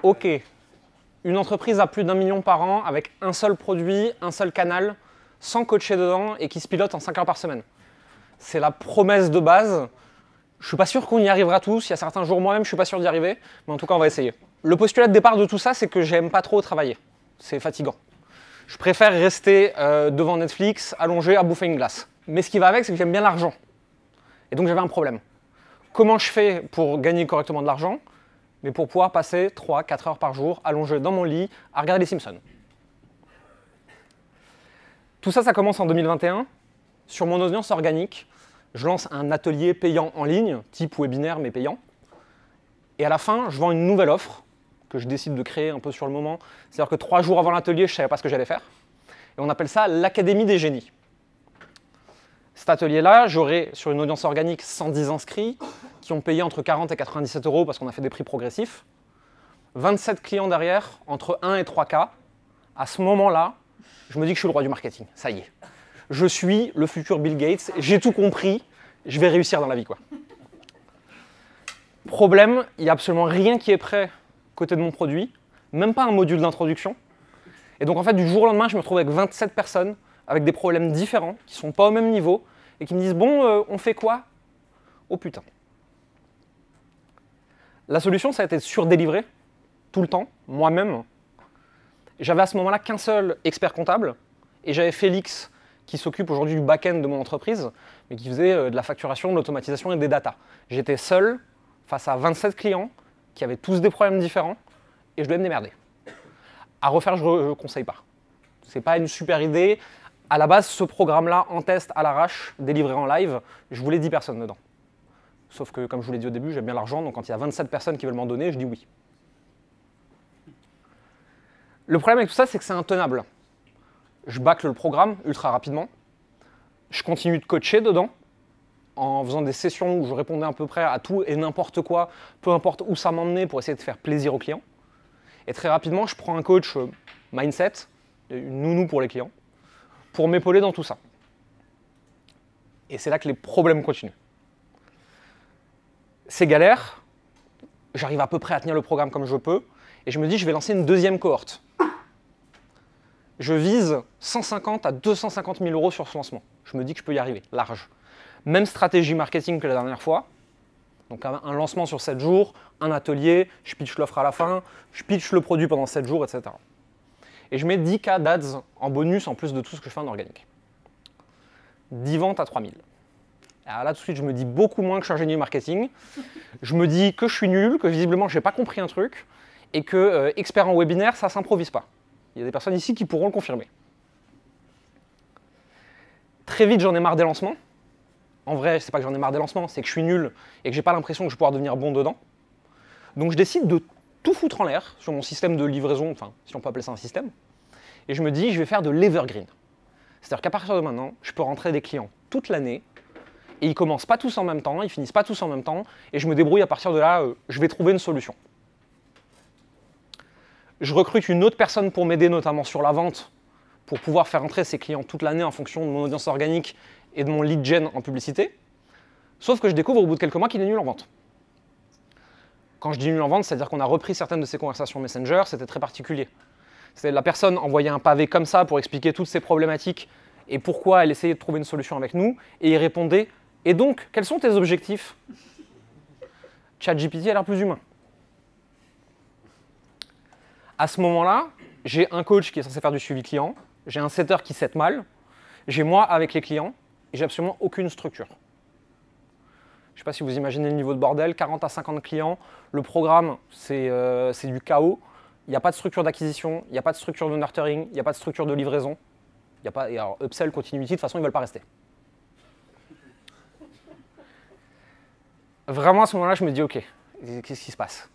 OK, une entreprise à plus d'1 million par an avec un seul produit, un seul canal, sans coacher dedans et qui se pilote en 5 heures par semaine. C'est la promesse de base. Je suis pas sûr qu'on y arrivera tous. Il y a certains jours moi-même, je suis pas sûr d'y arriver. Mais en tout cas, on va essayer. Le postulat de départ de tout ça, c'est que j'aime pas trop travailler. C'est fatigant. Je préfère rester devant Netflix, allongé, à bouffer une glace. Mais ce qui va avec, c'est que j'aime bien l'argent. Et donc j'avais un problème. Comment je fais pour gagner correctement de l'argent? Mais pour pouvoir passer 3-4 heures par jour allongé dans mon lit à regarder les Simpsons. Tout ça, ça commence en 2021. Sur mon audience organique, je lance un atelier payant en ligne, type webinaire mais payant. Et à la fin, je vends une nouvelle offre que je décide de créer un peu sur le moment. C'est-à-dire que 3 jours avant l'atelier, je ne savais pas ce que j'allais faire. Et on appelle ça l'Académie des génies. Cet atelier-là, j'aurai sur une audience organique 110 inscrits qui ont payé entre 40 et 97 € parce qu'on a fait des prix progressifs. 27 clients derrière, entre 1 et 3K. À ce moment-là, je me dis que je suis le roi du marketing. Ça y est. Je suis le futur Bill Gates. J'ai tout compris. Je vais réussir dans la vie, quoi. Problème, il n'y a absolument rien qui est prêt côté de mon produit. Même pas un module d'introduction. Et donc, en fait, du jour au lendemain, je me retrouve avec 27 personnes avec des problèmes différents, qui ne sont pas au même niveau, et qui me disent « Bon, on fait quoi ?» Oh putain. La solution, ça a été de surdélivrer, tout le temps, moi-même. J'avais à ce moment-là qu'un seul expert comptable, et j'avais Félix, qui s'occupe aujourd'hui du back-end de mon entreprise, mais qui faisait de la facturation, de l'automatisation et des data. J'étais seul face à 27 clients, qui avaient tous des problèmes différents, et je devais me démerder. À refaire, je ne conseille pas. Ce n'est pas une super idée. À la base, ce programme-là, en test, à l'arrache, délivré en live, je voulais 10 personnes dedans. Sauf que, comme je vous l'ai dit au début, j'aime bien l'argent, donc quand il y a 27 personnes qui veulent m'en donner, je dis oui. Le problème avec tout ça, c'est que c'est intenable. Je bâcle le programme ultra rapidement. Je continue de coacher dedans, en faisant des sessions où je répondais à peu près à tout et n'importe quoi, peu importe où ça m'emmenait pour essayer de faire plaisir aux clients. Et très rapidement, je prends un coach mindset, une nounou pour les clients, pour m'épauler dans tout ça. Et c'est là que les problèmes continuent. C'est galère, j'arrive à peu près à tenir le programme comme je peux, et je me dis je vais lancer une deuxième cohorte. Je vise 150 à 250 000 € sur ce lancement. Je me dis que je peux y arriver, large. Même stratégie marketing que la dernière fois. Donc un lancement sur 7 jours, un atelier, je pitch l'offre à la fin, je pitch le produit pendant 7 jours, etc. Et je mets 10K d'ads en bonus en plus de tout ce que je fais en organique. 10 ventes à 3000. Alors là, tout de suite, je me dis beaucoup moins que je suis ingénieur marketing. Je me dis que je suis nul, que visiblement, je n'ai pas compris un truc, et que expert en webinaire, ça ne s'improvise pas. Il y a des personnes ici qui pourront le confirmer. Très vite, j'en ai marre des lancements. En vrai, c'est pas que j'en ai marre des lancements, c'est que je suis nul et que j'ai pas l'impression que je vais pouvoir devenir bon dedans. Donc je décide de tout foutre en l'air sur mon système de livraison, enfin, si on peut appeler ça un système. Et je me dis, je vais faire de l'evergreen. C'est-à-dire qu'à partir de maintenant, je peux rentrer des clients toute l'année, et ils commencent pas tous en même temps, ils finissent pas tous en même temps, et je me débrouille à partir de là, je vais trouver une solution. Je recrute une autre personne pour m'aider, notamment sur la vente, pour pouvoir faire entrer ces clients toute l'année en fonction de mon audience organique et de mon lead gen en publicité. Sauf que je découvre au bout de quelques mois qu'il est nul en vente. Quand je dis nul en vente, c'est-à-dire qu'on a repris certaines de ses conversations Messenger, c'était très particulier. La personne envoyait un pavé comme ça pour expliquer toutes ses problématiques et pourquoi elle essayait de trouver une solution avec nous, et il répondait « Et donc, quels sont tes objectifs ?» ChatGPT a l'air plus humain. À ce moment-là, j'ai un coach qui est censé faire du suivi client, j'ai un setter qui set mal, j'ai moi avec les clients, et j'ai absolument aucune structure. Je ne sais pas si vous imaginez le niveau de bordel, 40 à 50 clients, le programme, c'est du chaos, il n'y a pas de structure d'acquisition, il n'y a pas de structure de nurturing, il n'y a pas de structure de livraison, il n'y a pas, et alors upsell, continuity, de toute façon, ils ne veulent pas rester. Vraiment, à ce moment-là, je me dis, OK, qu'est-ce qui se passe?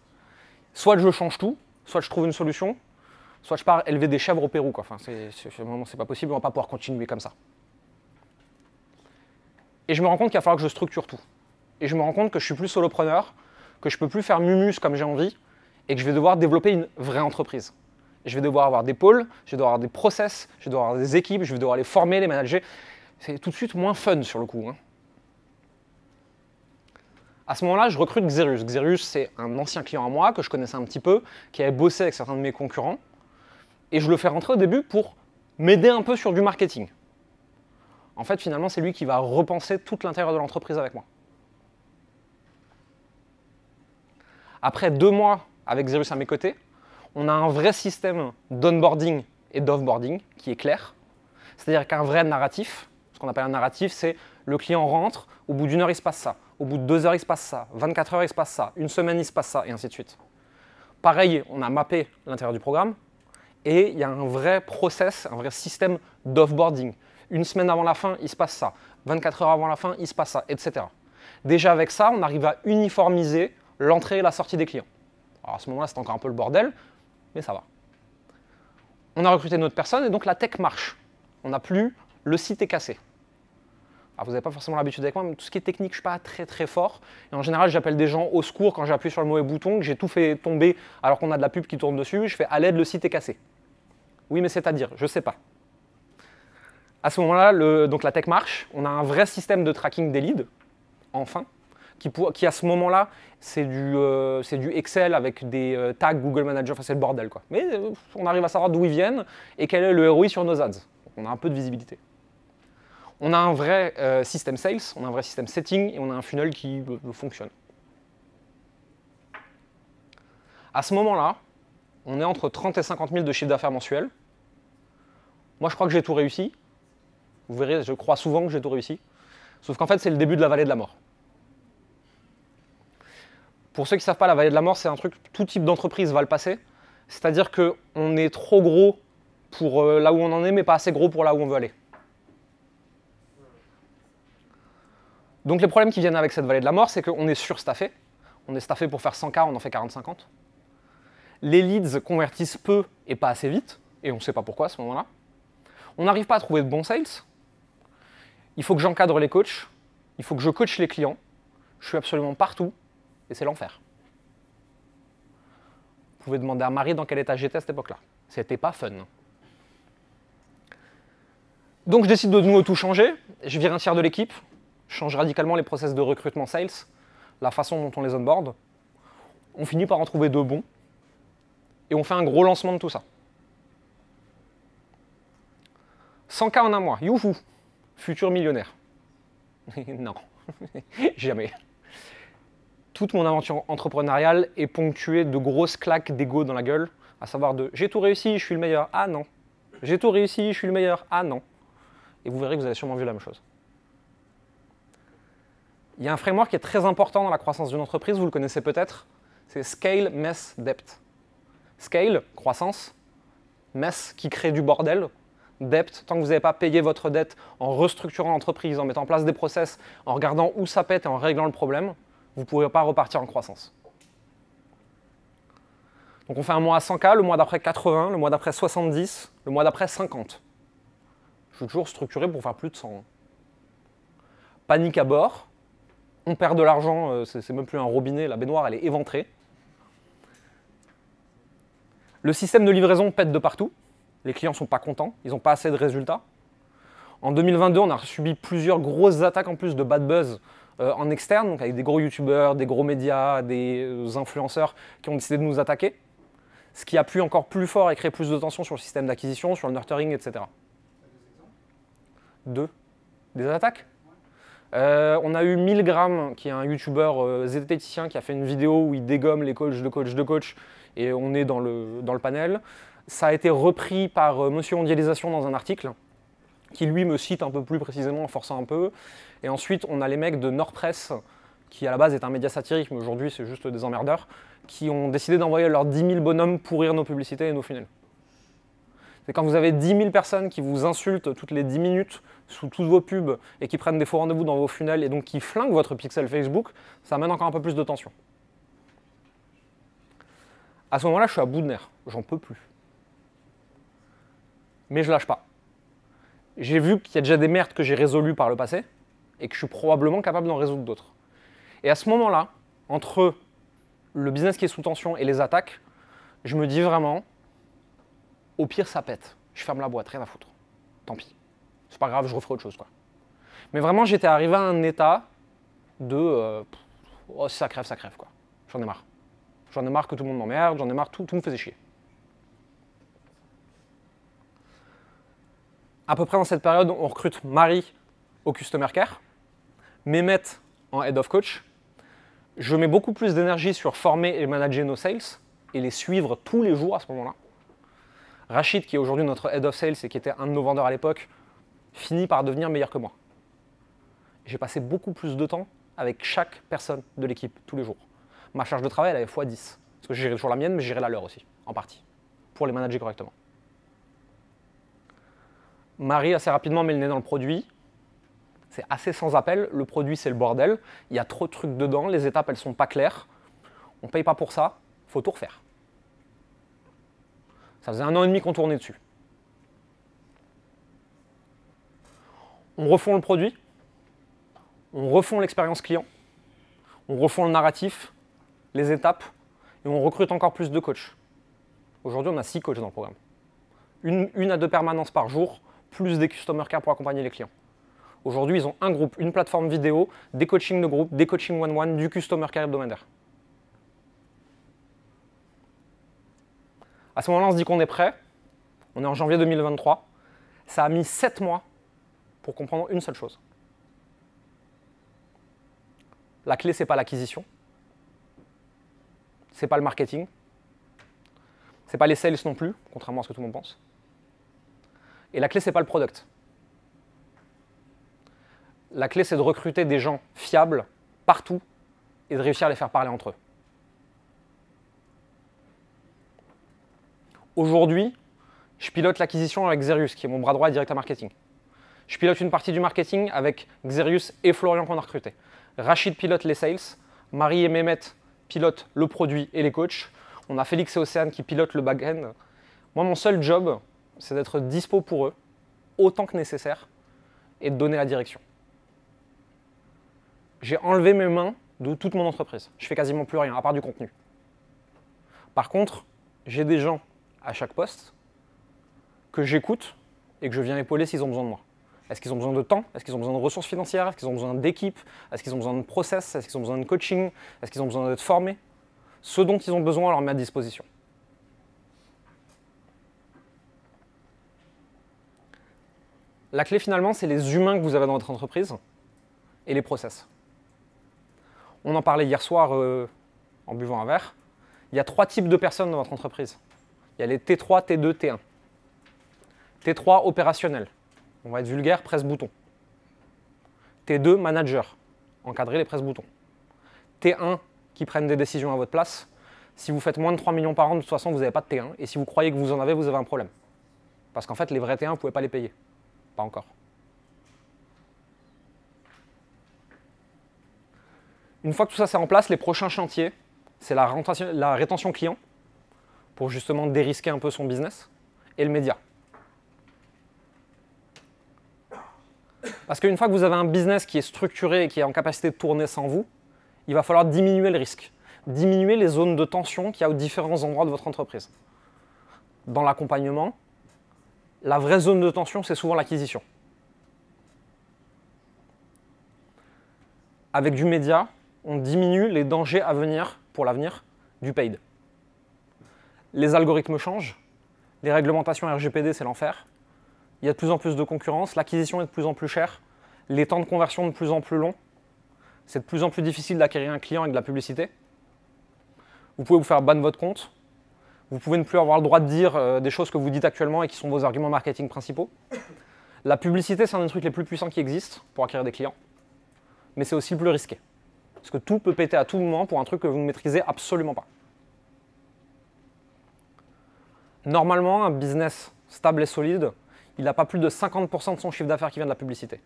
Soit je change tout, soit je trouve une solution, soit je pars élever des chèvres au Pérou, quoi. Enfin, c'est pas possible, on ne va pas pouvoir continuer comme ça. Et je me rends compte qu'il va falloir que je structure tout. Et je me rends compte que je suis plus solopreneur, que je ne peux plus faire mumus comme j'ai envie, et que je vais devoir développer une vraie entreprise. Je vais devoir avoir des pôles, je vais devoir avoir des process, je vais devoir avoir des équipes, je vais devoir les former, les manager. C'est tout de suite moins fun sur le coup. À ce moment-là, je recrute Xerius. Xerius, c'est un ancien client à moi que je connaissais un petit peu, qui avait bossé avec certains de mes concurrents. Et je le fais rentrer au début pour m'aider un peu sur du marketing. En fait, finalement, c'est lui qui va repenser tout l'intérieur de l'entreprise avec moi. Après 2 mois avec Xerius à mes côtés, on a un vrai système d'onboarding et d'offboarding qui est clair. C'est-à-dire qu'un vrai narratif, ce qu'on appelle un narratif, c'est le client rentre, au bout d'1 heure, il se passe ça, au bout de 2 heures, il se passe ça, 24 heures, il se passe ça, une semaine, il se passe ça, et ainsi de suite. Pareil, on a mappé l'intérieur du programme, et il y a un vrai process, un vrai système d'offboarding. Une semaine avant la fin, il se passe ça, 24 heures avant la fin, il se passe ça, etc. Déjà avec ça, on arrive à uniformiser l'entrée et la sortie des clients. Alors à ce moment-là, c'est encore un peu le bordel, mais ça va. On a recruté notre personne, et donc la tech marche. On n'a plus le site est cassé. Alors vous n'avez pas forcément l'habitude avec moi, mais tout ce qui est technique, je ne suis pas très fort. Et en général, j'appelle des gens au secours quand j'appuie sur le mauvais bouton, que j'ai tout fait tomber alors qu'on a de la pub qui tourne dessus. Je fais à l'aide, le site est cassé. Oui, mais c'est-à-dire, je ne sais pas. À ce moment-là, donc la tech marche. On a un vrai système de tracking des leads, enfin, qui à ce moment-là, c'est du Excel avec des tags Google Manager, enfin c'est le bordel quoi. Mais on arrive à savoir d'où ils viennent et quel est le ROI sur nos ads. On a un peu de visibilité. On a un vrai système sales, on a un vrai système setting et on a un funnel qui fonctionne. À ce moment-là, on est entre 30 et 50 000 de chiffre d'affaires mensuel. Moi, je crois que j'ai tout réussi. Vous verrez, je crois souvent que j'ai tout réussi. Sauf qu'en fait, c'est le début de la vallée de la mort. Pour ceux qui ne savent pas, la vallée de la mort, c'est un truc, tout type d'entreprise va le passer. C'est-à-dire qu'on est trop gros pour là où on en est, mais pas assez gros pour là où on veut aller. Donc les problèmes qui viennent avec cette vallée de la mort, c'est qu'on est surstaffé. On est staffé pour faire 100K, on en fait 40-50. Les leads convertissent peu et pas assez vite, et on ne sait pas pourquoi à ce moment-là. On n'arrive pas à trouver de bons sales. Il faut que j'encadre les coachs, il faut que je coache les clients. Je suis absolument partout, et c'est l'enfer. Vous pouvez demander à Marie dans quel état j'étais à cette époque-là. C'était pas fun. Donc je décide de nouveau tout changer. Je vire un tiers de l'équipe. Je change radicalement les process de recrutement sales, la façon dont on les onboard. On finit par en trouver 2 bons. Et on fait un gros lancement de tout ça. 100K en 1 mois. Youhou! Futur millionnaire. Non, jamais. Toute mon aventure entrepreneuriale est ponctuée de grosses claques d'ego dans la gueule, à savoir de « j'ai tout réussi, je suis le meilleur, ah non ». « J'ai tout réussi, je suis le meilleur, ah non ». Et vous verrez que vous avez sûrement vu la même chose. Il y a un framework qui est très important dans la croissance d'une entreprise, vous le connaissez peut-être, c'est Scale, Mess, Depth. Scale, croissance, Mess qui crée du bordel, Depth, tant que vous n'avez pas payé votre dette en restructurant l'entreprise, en mettant en place des process, en regardant où ça pète et en réglant le problème, vous ne pourrez pas repartir en croissance. Donc on fait un mois à 100K, le mois d'après 80, le mois d'après 70, le mois d'après 50. Je suis toujours structuré pour faire plus de 100. Panique à bord, on perd de l'argent, c'est même plus un robinet, la baignoire elle est éventrée. Le système de livraison pète de partout, les clients ne sont pas contents, ils n'ont pas assez de résultats. En 2022, on a subi plusieurs grosses attaques en plus de bad buzz en externe, donc avec des gros youtubeurs, des gros médias, des influenceurs qui ont décidé de nous attaquer. Ce qui appuie encore plus fort et crée plus de tension sur le système d'acquisition, sur le nurturing, etc. 2. Des attaques ? On a eu Milgram, qui est un youtubeur zététicien, qui a fait une vidéo où il dégomme les coachs de coach, et on est dans le panel. Ça a été repris par Monsieur Mondialisation dans un article, qui lui me cite un peu plus précisément en forçant un peu. Et ensuite, on a les mecs de Nordpress, qui à la base est un média satirique, mais aujourd'hui c'est juste des emmerdeurs, qui ont décidé d'envoyer leurs 10 000 bonhommes pourrir nos publicités et nos funnels. C'est quand vous avez 10 000 personnes qui vous insultent toutes les 10 minutes sous toutes vos pubs et qui prennent des faux rendez-vous dans vos funnels et donc qui flinguent votre pixel Facebook, ça amène encore un peu plus de tension. À ce moment-là, je suis à bout de nerfs, j'en peux plus. Mais je lâche pas. J'ai vu qu'il y a déjà des merdes que j'ai résolues par le passé et que je suis probablement capable d'en résoudre d'autres. Et à ce moment-là, entre le business qui est sous tension et les attaques, je me dis vraiment, au pire ça pète, je ferme la boîte, rien à foutre, tant pis. C'est pas grave, je referai autre chose quoi. Mais vraiment, j'étais arrivé à un état de oh, si ça crève, quoi. J'en ai marre. J'en ai marre que tout le monde m'emmerde, j'en ai marre, tout me faisait chier. À peu près dans cette période, on recrute Marie au Customer Care, Mehmet en Head of Coach. Je mets beaucoup plus d'énergie sur former et manager nos sales et les suivre tous les jours à ce moment-là. Rachid, qui est aujourd'hui notre Head of Sales et qui était un de nos vendeurs à l'époque, finit par devenir meilleur que moi. J'ai passé beaucoup plus de temps avec chaque personne de l'équipe tous les jours. Ma charge de travail, elle avait x10. Parce que je gérais toujours la mienne, mais je gérais la leur aussi, en partie, pour les manager correctement. Marie, assez rapidement, met le nez dans le produit. C'est assez sans appel. Le produit, c'est le bordel. Il y a trop de trucs dedans. Les étapes, elles ne sont pas claires. On ne paye pas pour ça. Il faut tout refaire. Ça faisait 1 an et demi qu'on tournait dessus. On refond le produit. On refond l'expérience client. On refond le narratif, les étapes. Et on recrute encore plus de coachs. Aujourd'hui, on a 6 coachs dans le programme. Une à 2 permanences par jour, plus des Customer Care pour accompagner les clients. Aujourd'hui, ils ont un groupe, une plateforme vidéo, des coachings de groupe, des coachings one-one, du Customer Care hebdomadaire. À ce moment-là, on se dit qu'on est prêt. On est en janvier 2023. Ça a mis 7 mois pour comprendre une seule chose. La clé, ce n'est pas l'acquisition. Ce n'est pas le marketing. Ce n'est pas les sales non plus, contrairement à ce que tout le monde pense. Et la clé, ce n'est pas le product. La clé, c'est de recruter des gens fiables partout et de réussir à les faire parler entre eux. Aujourd'hui, je pilote l'acquisition avec Xerius, qui est mon bras droit et directeur marketing. Je pilote une partie du marketing avec Xerius et Florian qu'on a recruté. Rachid pilote les sales, Marie et Mehmet pilotent le produit et les coachs. On a Félix et Océane qui pilotent le back-end. Moi, mon seul job, c'est d'être dispo pour eux, autant que nécessaire, et de donner la direction. J'ai enlevé mes mains de toute mon entreprise. Je fais quasiment plus rien, à part du contenu. Par contre, j'ai des gens à chaque poste que j'écoute et que je viens épauler s'ils ont besoin de moi. Est-ce qu'ils ont besoin de temps? Est-ce qu'ils ont besoin de ressources financières? Est-ce qu'ils ont besoin d'équipe? Est-ce qu'ils ont besoin de process? Est-ce qu'ils ont besoin de coaching? Est-ce qu'ils ont besoin d'être formés? Ce dont ils ont besoin, on leur met à disposition. La clé finalement, c'est les humains que vous avez dans votre entreprise et les process. On en parlait hier soir en buvant un verre. Il y a 3 types de personnes dans votre entreprise. Il y a les T3, T2, T1. T3, opérationnel. On va être vulgaire, presse-bouton. T2, manager. Encadrer les presse-boutons. T1, qui prennent des décisions à votre place. Si vous faites moins de 3 millions par an, de toute façon, vous n'avez pas de T1. Et si vous croyez que vous en avez, vous avez un problème. Parce qu'en fait, les vrais T1, vous ne pouvez pas les payer. Pas encore. Une fois que tout ça c'est en place, les prochains chantiers, c'est la rétention client, pour justement dérisquer un peu son business, et le média. Parce qu'une fois que vous avez un business qui est structuré et qui est en capacité de tourner sans vous, il va falloir diminuer le risque, diminuer les zones de tension qu'il y a aux différents endroits de votre entreprise. Dans l'accompagnement, la vraie zone de tension, c'est souvent l'acquisition. Avec du média, on diminue les dangers à venir, pour l'avenir, du paid. Les algorithmes changent, les réglementations RGPD, c'est l'enfer. Il y a de plus en plus de concurrence, l'acquisition est de plus en plus chère, les temps de conversion de plus en plus longs. C'est de plus en plus difficile d'acquérir un client avec de la publicité. Vous pouvez vous faire ban votre compte. Vous pouvez ne plus avoir le droit de dire des choses que vous dites actuellement et qui sont vos arguments marketing principaux. La publicité, c'est un des trucs les plus puissants qui existent pour acquérir des clients. Mais c'est aussi le plus risqué. Parce que tout peut péter à tout moment pour un truc que vous ne maîtrisez absolument pas. Normalement, un business stable et solide, il n'a pas plus de 50% de son chiffre d'affaires qui vient de la publicité.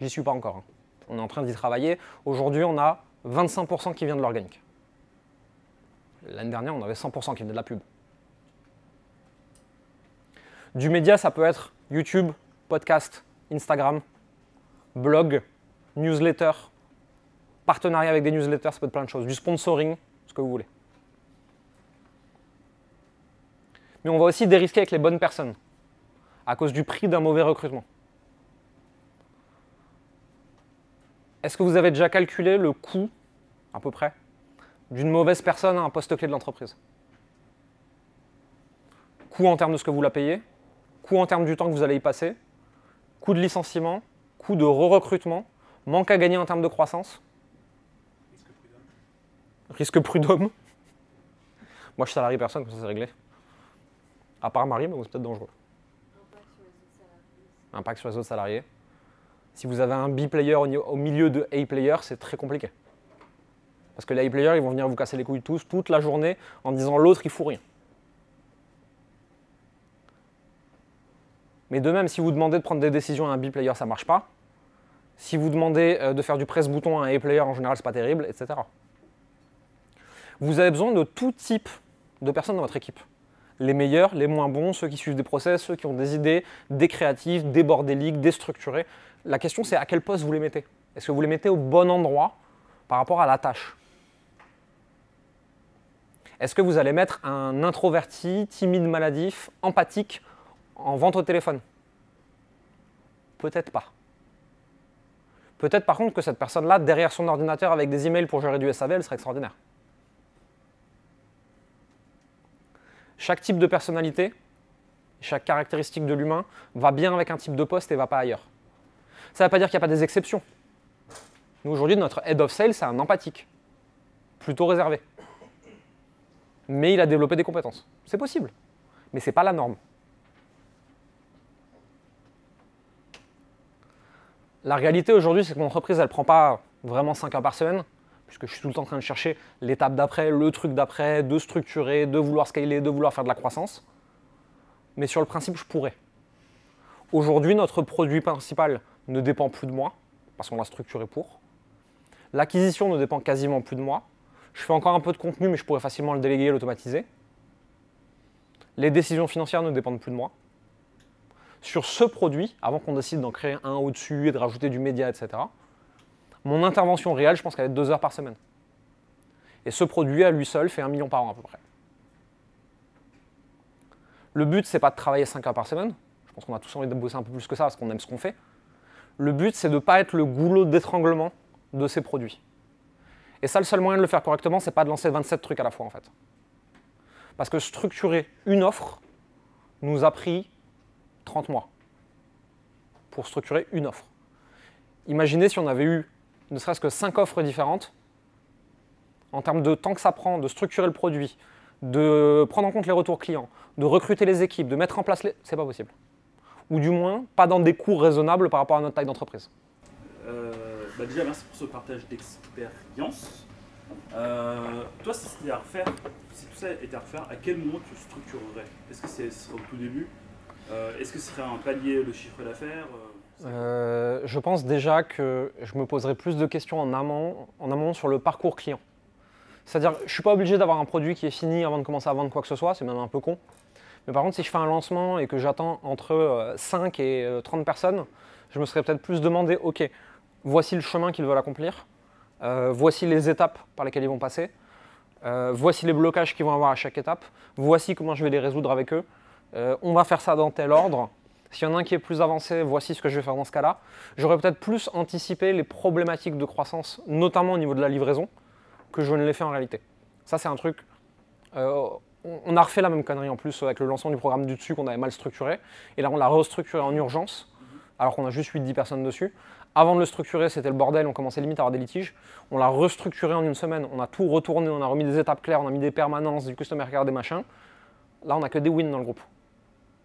J'y suis pas encore. On est en train d'y travailler. Aujourd'hui, on a 25% qui vient de l'organique. L'année dernière, on avait 100% qui venait de la pub. Du média, ça peut être YouTube, podcast, Instagram, blog, newsletter, partenariat avec des newsletters, ça peut être plein de choses. Du sponsoring, ce que vous voulez. Mais on va aussi dérisquer avec les bonnes personnes, à cause du prix d'un mauvais recrutement. Est-ce que vous avez déjà calculé le coût à peu près, d'une mauvaise personne à un poste clé de l'entreprise. Coût en termes de ce que vous la payez, coût en termes du temps que vous allez y passer, coût de licenciement, coût de re-recrutement, manque à gagner en termes de croissance. Risque prud'homme. Moi, je salarié personne, comme ça, c'est réglé. À part Marie, mais c'est peut-être dangereux. Impact sur les autres salariés. Si vous avez un B-player au milieu de A-player, c'est très compliqué. Parce que les A-players, ils vont venir vous casser les couilles tous, toute la journée, en disant l'autre, il fout rien. Mais de même, si vous demandez de prendre des décisions à un B-player, ça ne marche pas. Si vous demandez de faire du presse-bouton à un A-player, en général, c'est pas terrible, etc. Vous avez besoin de tout type de personnes dans votre équipe. Les meilleurs, les moins bons, ceux qui suivent des process, ceux qui ont des idées, des créatifs, des bordéliques, des structurés. La question, c'est à quel poste vous les mettez. Est-ce que vous les mettez au bon endroit par rapport à la tâche? Est-ce que vous allez mettre un introverti, timide, maladif, empathique en vente au téléphone? Peut-être pas. Peut-être par contre que cette personne-là, derrière son ordinateur avec des emails pour gérer du SAV, elle serait extraordinaire. Chaque type de personnalité, chaque caractéristique de l'humain va bien avec un type de poste et ne va pas ailleurs. Ça ne veut pas dire qu'il n'y a pas des exceptions. Nous, aujourd'hui, notre head of sales, c'est un empathique, plutôt réservé. Mais il a développé des compétences. C'est possible, mais ce n'est pas la norme. La réalité aujourd'hui, c'est que mon entreprise, elle ne prend pas vraiment 5 heures par semaine, puisque je suis tout le temps en train de chercher l'étape d'après, le truc d'après, de structurer, de vouloir scaler, de vouloir faire de la croissance. Mais sur le principe, je pourrais. Aujourd'hui, notre produit principal ne dépend plus de moi, parce qu'on l'a structuré pour. L'acquisition ne dépend quasiment plus de moi. Je fais encore un peu de contenu, mais je pourrais facilement le déléguer et l'automatiser. Les décisions financières ne dépendent plus de moi. Sur ce produit, avant qu'on décide d'en créer un au-dessus et de rajouter du média, etc., mon intervention réelle, je pense qu'elle est de 2 heures par semaine. Et ce produit, à lui seul, fait 1 million par an à peu près. Le but, c'est pas de travailler 5 heures par semaine. Je pense qu'on a tous envie de bosser un peu plus que ça parce qu'on aime ce qu'on fait. Le but, c'est de ne pas être le goulot d'étranglement de ces produits. Et ça, le seul moyen de le faire correctement, c'est pas de lancer 27 trucs à la fois, en fait. Parce que structurer une offre nous a pris 30 mois pour structurer une offre. Imaginez si on avait eu ne serait-ce que 5 offres différentes, en termes de temps que ça prend de structurer le produit, de prendre en compte les retours clients, de recruter les équipes, de mettre en place les... C'est pas possible. Ou du moins, pas dans des coûts raisonnables par rapport à notre taille d'entreprise. Déjà, merci pour ce partage d'expérience. Toi, si c'était à refaire, si tout ça était à refaire, à quel moment tu structurerais? Est-ce que ce serait au tout début? Est-ce que ce serait un palier de chiffre d'affaires? Je pense déjà que je me poserai plus de questions en amont sur le parcours client. C'est-à-dire, je ne suis pas obligé d'avoir un produit qui est fini avant de commencer à vendre quoi que ce soit, c'est même un peu con. Mais par contre, si je fais un lancement et que j'attends entre 5 et 30 personnes, je me serais peut-être plus demandé, ok, voici le chemin qu'ils veulent accomplir, voici les étapes par lesquelles ils vont passer, voici les blocages qu'ils vont avoir à chaque étape, voici comment je vais les résoudre avec eux, on va faire ça dans tel ordre. S'il y en a un qui est plus avancé, voici ce que je vais faire dans ce cas-là. J'aurais peut-être plus anticipé les problématiques de croissance, notamment au niveau de la livraison, que je ne l'ai fait en réalité. Ça, c'est un truc... on a refait la même connerie en plus avec le lancement du programme du dessus qu'on avait mal structuré. Et là, on l'a restructuré en urgence, alors qu'on a juste 8-10 personnes dessus. Avant de le structurer, c'était le bordel, on commençait limite à avoir des litiges. On l'a restructuré en une semaine, on a tout retourné, on a remis des étapes claires, on a mis des permanences, du customer care, des machins. Là, on n'a que des wins dans le groupe.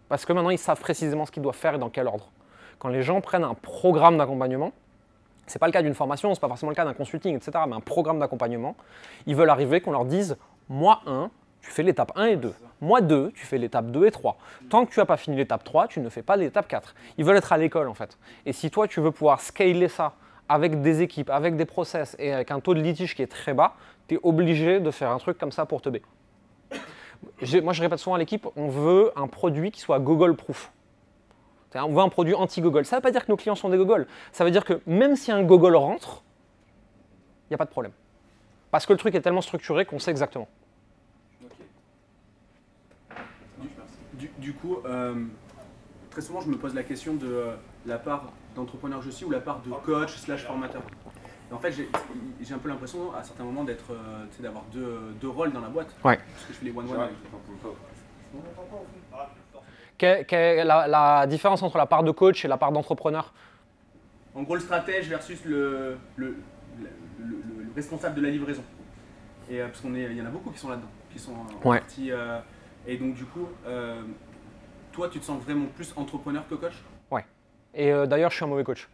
Parce que maintenant, ils savent précisément ce qu'ils doivent faire et dans quel ordre. Quand les gens prennent un programme d'accompagnement, ce n'est pas le cas d'une formation, ce n'est pas forcément le cas d'un consulting, etc., mais un programme d'accompagnement, ils veulent arriver qu'on leur dise « Mois 1, tu fais l'étape 1 et 2. Mois 2, tu fais l'étape 2 et 3. Tant que tu n'as pas fini l'étape 3, tu ne fais pas l'étape 4. » Ils veulent être à l'école, en fait. Et si toi, tu veux pouvoir scaler ça avec des équipes, avec des process et avec un taux de litige qui est très bas, tu es obligé de faire un truc comme ça pour te B. Moi, je répète souvent à l'équipe, on veut un produit qui soit Google-proof. On veut un produit anti-Google. Ça ne veut pas dire que nos clients sont des Google. Ça veut dire que même si un Google rentre, il n'y a pas de problème. Parce que le truc est tellement structuré qu'on sait exactement. Okay. Du coup, très souvent, je me pose la question de la part d'entrepreneur je suis ou la part de coach / formateur. Et en fait, j'ai un peu l'impression à certains moments d'avoir deux rôles dans la boîte. Ouais. Parce que je fais les one-one. Quelle est la différence entre la part de coach et la part d'entrepreneur? En gros, le stratège versus le responsable de la livraison. Et parce qu'il y en a beaucoup qui sont là-dedans, qui sont Ouais. partis. Et donc du coup, toi, tu te sens vraiment plus entrepreneur que coach? Ouais. Et d'ailleurs, je suis un mauvais coach.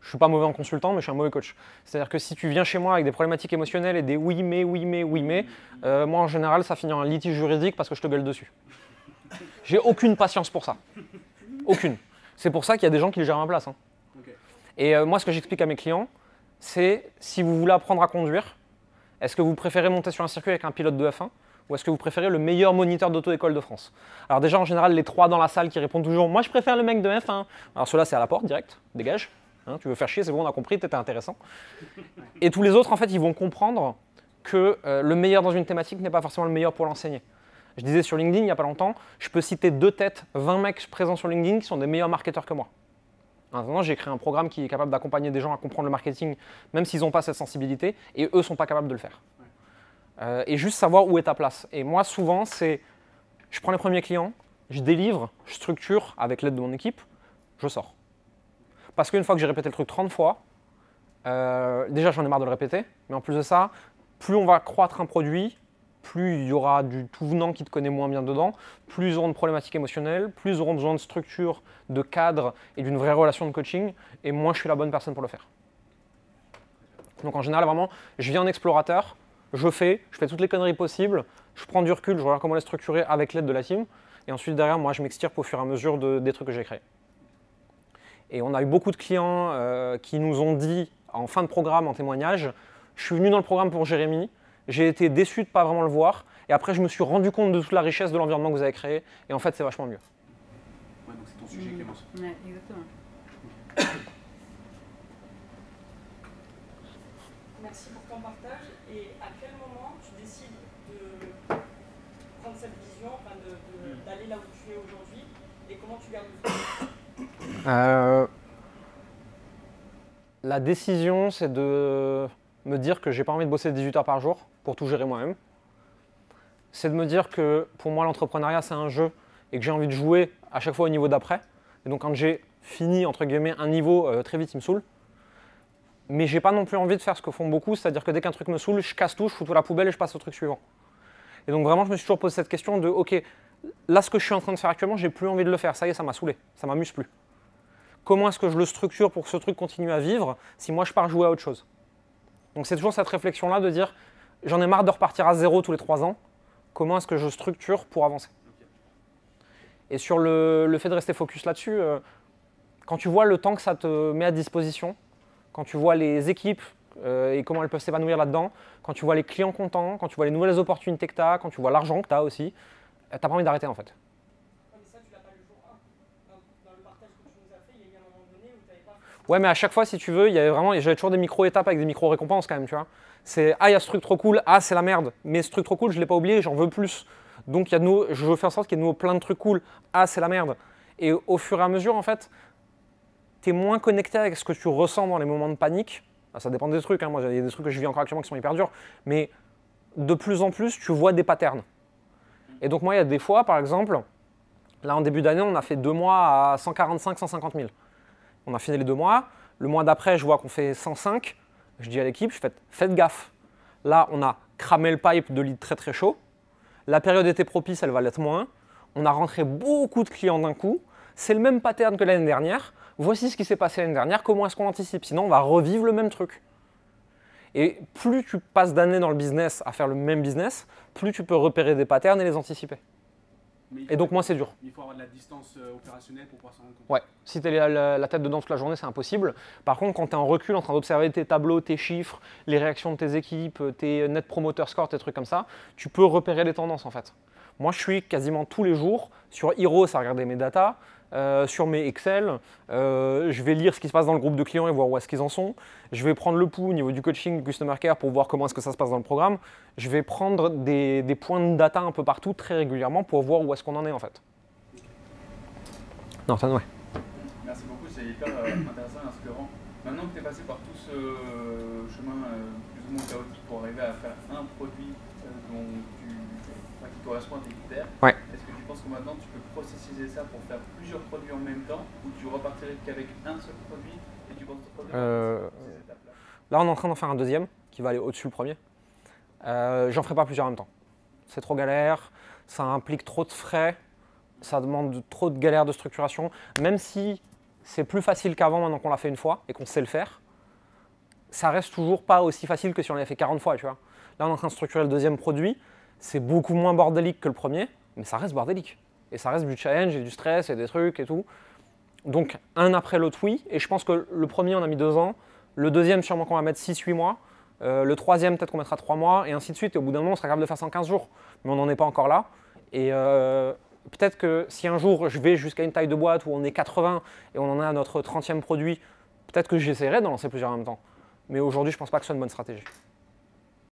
Je suis pas mauvais en consultant, mais je suis un mauvais coach. C'est-à-dire que si tu viens chez moi avec des problématiques émotionnelles et des oui mais, moi en général, ça finit en litige juridique parce que je te gueule dessus. J'ai aucune patience pour ça. Aucune. C'est pour ça qu'il y a des gens qui le gèrent à ma place. Hein. Okay. Et moi, ce que j'explique à mes clients, c'est si vous voulez apprendre à conduire, est-ce que vous préférez monter sur un circuit avec un pilote de F1 ou est-ce que vous préférez le meilleur moniteur d'auto-école de France? Alors déjà, en général, les 3 dans la salle qui répondent toujours « Moi, je préfère le mec de F1 ». Alors ceux-là, c'est à la porte, direct, dégage. Hein, tu veux faire chier, c'est bon, on a compris, t'étais intéressant. Et tous les autres, en fait, ils vont comprendre que le meilleur dans une thématique n'est pas forcément le meilleur pour l'enseigner. Je disais sur LinkedIn, il n'y a pas longtemps, je peux citer 2 têtes, 20 mecs présents sur LinkedIn qui sont des meilleurs marketeurs que moi. Maintenant, j'ai créé un programme qui est capable d'accompagner des gens à comprendre le marketing, même s'ils n'ont pas cette sensibilité, et eux ne sont pas capables de le faire. Et juste savoir où est ta place. Et moi, souvent, c'est, je prends les premiers clients, je délivre, je structure avec l'aide de mon équipe, je sors. Parce qu'une fois que j'ai répété le truc 30 fois, déjà j'en ai marre de le répéter, mais en plus de ça, plus on va croître un produit, plus il y aura du tout venant qui te connaît moins bien dedans, plus ils auront de problématiques émotionnelles, plus ils auront besoin de structure, de cadre et d'une vraie relation de coaching, et moins je suis la bonne personne pour le faire. Donc en général, vraiment, je viens en explorateur, je fais toutes les conneries possibles, je prends du recul, je regarde comment les structurer avec l'aide de la team, et ensuite derrière, moi je m'extirpe au fur et à mesure des trucs que j'ai créés. Et on a eu beaucoup de clients qui nous ont dit, en fin de programme, en témoignage, je suis venu dans le programme pour Jérémy, j'ai été déçu de ne pas vraiment le voir, et après je me suis rendu compte de toute la richesse de l'environnement que vous avez créé, et en fait c'est vachement mieux. Ouais, donc c'est ton sujet, Clémence. Ouais, exactement. Merci pour ton partage. Et à quel moment tu décides de prendre cette vision, enfin d'aller là où tu es aujourd'hui, et comment tu gardes le focus? La décision, c'est de me dire que j'ai pas envie de bosser 18 heures par jour pour tout gérer moi-même. C'est de me dire que pour moi, l'entrepreneuriat, c'est un jeu et que j'ai envie de jouer à chaque fois au niveau d'après. Et donc, quand j'ai fini, entre guillemets, un niveau, très vite, il me saoule. Mais j'ai pas non plus envie de faire ce que font beaucoup, c'est-à-dire que dès qu'un truc me saoule, je casse tout, je fous tout à la poubelle et je passe au truc suivant. Et donc, vraiment, je me suis toujours posé cette question de, ok, là, ce que je suis en train de faire actuellement, j'ai plus envie de le faire. Ça y est, ça m'a saoulé, ça m'amuse plus. Comment est-ce que je le structure pour que ce truc continue à vivre si moi, je pars jouer à autre chose? Donc, c'est toujours cette réflexion-là de dire, j'en ai marre de repartir à zéro tous les 3 ans. Comment est-ce que je structure pour avancer? Et sur le fait de rester focus là-dessus, quand tu vois le temps que ça te met à disposition, quand tu vois les équipes et comment elles peuvent s'épanouir là-dedans, quand tu vois les clients contents, quand tu vois les nouvelles opportunités que tu as, quand tu vois l'argent que tu as aussi, tu n'as pas envie d'arrêter en fait. Mais ça, tu l'as pas le jour 1. Dans le partage que tu nous as fait, il y a eu un moment donné où tu n'avais pas... Ouais, mais à chaque fois, si tu veux, j'avais toujours des micro-étapes avec des micro-récompenses quand même, tu vois. C'est, ah, il y a ce truc trop cool, ah, c'est la merde, mais ce truc trop cool, je ne l'ai pas oublié, j'en veux plus. Donc, je veux faire en sorte qu'il y ait de nouveau plein de trucs cool, ah, c'est la merde. Et au fur et à mesure, en fait, tu es moins connecté avec ce que tu ressens dans les moments de panique. Ça dépend des trucs, hein. Moi, il y a des trucs que je vis encore actuellement qui sont hyper durs, mais de plus en plus, tu vois des patterns. Et donc, moi, il y a des fois, par exemple, là, en début d'année, on a fait 2 mois à 145, 150 000. On a fini les 2 mois. Le mois d'après, je vois qu'on fait 105. Je dis à l'équipe, faites gaffe. Là, on a cramé le pipe de leads très très chaud. La période était propice, elle va l'être moins. On a rentré beaucoup de clients d'un coup. C'est le même pattern que l'année dernière. Voici ce qui s'est passé l'année dernière. Comment est-ce qu'on anticipe? Sinon, on va revivre le même truc. Et plus tu passes d'années dans le business à faire le même business, plus tu peux repérer des patterns et les anticiper. Et donc, moi, c'est dur. Il faut avoir de la distance opérationnelle pour pouvoir s'en rendre compte. Ouais, si tu es la tête dedans toute la journée, c'est impossible. Par contre, quand tu es en recul, en train d'observer tes tableaux, tes chiffres, les réactions de tes équipes, tes net promoter scores, tes trucs comme ça, tu peux repérer les tendances en fait. Moi, je suis quasiment tous les jours sur Heroes à regarder mes datas, sur mes Excel. Je vais lire ce qui se passe dans le groupe de clients et voir où est-ce qu'ils en sont. Je vais prendre le pouls au niveau du coaching, du customer care pour voir comment est-ce que ça se passe dans le programme. Je vais prendre des points de data un peu partout très régulièrement pour voir où est-ce qu'on en est en fait. Non, ça, ouais. Merci beaucoup, c'est hyper intéressant et inspirant. Maintenant que tu es passé par tout ce chemin plus ou moins chaotique pour arriver à faire un produit qui correspond à tes critères, Ouais. est-ce que tu penses que maintenant tu peux processiser ça pour faire plusieurs produits en même temps ou tu repartirais qu'avec un seul produit et tu penses ces étapes-là? Là, on est en train d'en faire un deuxième qui va aller au-dessus du premier. J'en ferai pas plusieurs en même temps. C'est trop galère, ça implique trop de frais, ça demande trop de galères de structuration. Même si c'est plus facile qu'avant maintenant qu'on l'a fait une fois et qu'on sait le faire, ça reste toujours pas aussi facile que si on l'avait fait 40 fois, tu vois. Là, on est en train de structurer le deuxième produit. C'est beaucoup moins bordélique que le premier, mais ça reste bordélique. Et ça reste du challenge et du stress et des trucs et tout. Donc, un après l'autre, oui. Et je pense que le premier, on a mis 2 ans. Le deuxième, sûrement qu'on va mettre 6-8 mois. Le troisième, peut-être qu'on mettra 3 mois. Et ainsi de suite. Et au bout d'un moment, on sera capable de faire ça en 15 jours. Mais on n'en est pas encore là. Et peut-être que si un jour, je vais jusqu'à une taille de boîte où on est 80 et on en a notre 30e produit, peut-être que j'essaierai d'en lancer plusieurs en même temps. Mais aujourd'hui, je ne pense pas que ce soit une bonne stratégie.